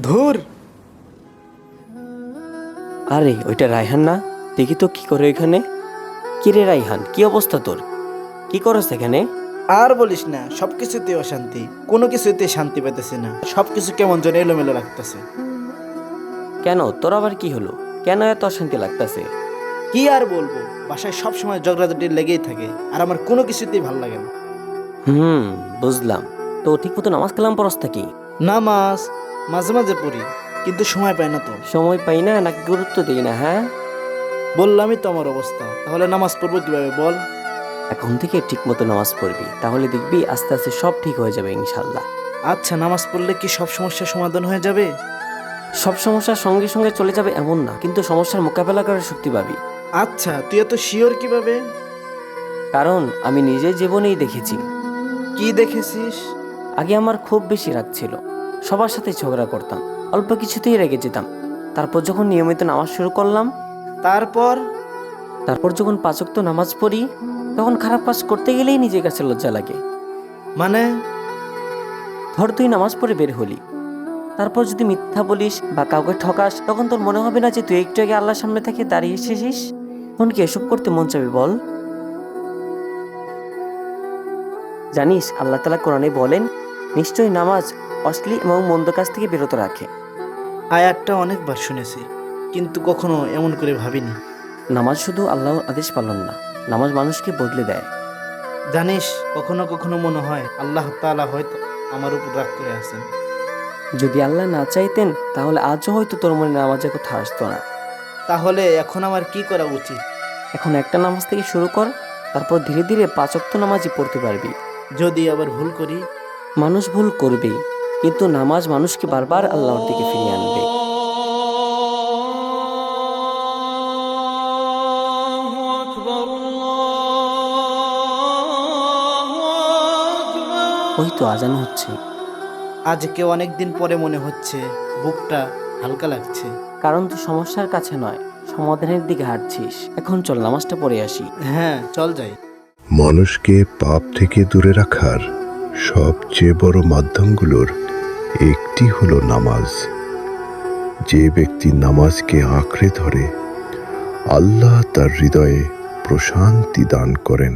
ধুর। আরে ওইটা রায়হান না? দেখি তো কি করে এখানে। কি রে রায়হান, কি অবস্থা তোর? কি করছ এখানে? আর বলিস না, সবকিছুতে অশান্তি, কোনো কিছুতে শান্তি পেতেছি না, সবকিছু কেমন যেন এলোমেলো লাগতেছে। কেন, তোর আবার কি হলো? কেন এত অশান্তি লাগতেছে? কি আর বলবো, বাসায় সব সময় ঝগড়াঝাটি লেগেই থাকে, আর আমার কোনো কিছুতেই ভাল লাগে না। বুঝলাম। তো ঠিক মতো নামাজ কালাম পড়স নাকি? নামাজ মাঝে মাঝে পড়ি, কিন্তু সময় পাই না তো। সময় পাই না নাকি গুরুত্ব দিই না? হ্যাঁ, বললামই তো আমার অবস্থা, তাহলে নামাজ পড়বো কিভাবে বল? এখন থেকে ঠিক মতো নামাজ পড়বি, তাহলে দেখবি আস্তে আস্তে সব ঠিক হয়ে যাবে ইনশাল্লাহ। আচ্ছা, নামাজ পড়লে কি সব সমস্যার সমাধান হয়ে যাবে? সব সমস্যার সঙ্গে সঙ্গে চলে যাবে এমন না, কিন্তু সমস্যার মোকাবেলা করার শক্তি পাবি। আচ্ছা, তুই এত শিওর কিভাবে? কারণ আমি নিজের জীবনেই দেখেছি। কি দেখেছিস? আগে আমার খুব বেশি রাগ ছিল, সবার সাথে ঝগড়া করতাম, অল্প কিছুতেই রেগে যেতাম। তারপর যখন নিয়মিত নামাজ শুরু করলাম, তারপর? তারপর যখন 5 ওয়াক্ত নামাজ পড়ি, তখন খারাপ কাজ করতে গেলেই নিজের কাছে লজ্জা লাগে। মানে? ধর তুই নামাজ পড়ে বের হলি, তারপর যদি মিথ্যা বলিস বা কাউকে ঠকাস, তখন তোর মনে হবে না যে তুই একটু আগে আল্লাহর সামনে থেকে দাঁড়িয়ে এসেছিস? তখন কি এসব করতে মন চাবে বল? জানিস আল্লাহ তাআলা কোরআনে বলেন, নিশ্চয়ই নামাজ অশ্লীল এবং মন্দ কাজ থেকে বিরত রাখে। আয়াতটা অনেকবার শুনেছি, কিন্তু কখনো এমন করে ভাবিনি। নামাজ শুধু আল্লাহর আদেশ পালন না, নামাজ মানুষকে বদলে দেয়। জানিস, কখনো কখনো মনে হয় আল্লাহ তাআলা হয়তো আমার উপর রাগ করে আছেন। যদি আল্লাহ না চাইতেন, তাহলে আজও হয়তো তোর মনে নামাজের কথা আসতো না। তাহলে এখন আমার কি করা উচিত? এখন একটা নামাজ থেকে শুরু কর, তারপর ধীরে ধীরে 5 ওয়াক্ত নামাজই পড়তে পারবি। যদি আবার ভুল করি? মানুষ ভুল করবেই, কিন্তু নামাজ মানুষকে বারবার আল্লাহর দিকে ফিরিয়ে আনবে। ওই তো আজান হচ্ছে। আজকে অনেকদিন পরে মনে হচ্ছে বুকটা হালকা লাগছে। কারণ তুই সমস্যার কাছে নয়, সমাধানের দিকে হাঁটছিস। এখন চল নামাজটা পড়ে আসি। হ্যাঁ, চল যাই। মানুষকে পাপ থেকে দূরে রাখার সবচেয়ে বড় মাধ্যমগুলোর একটি হলো নামাজ। যে ব্যক্তি নামাজকে আঁকড়ে ধরে, আল্লাহ তার হৃদয়ে প্রশান্তি দান করেন।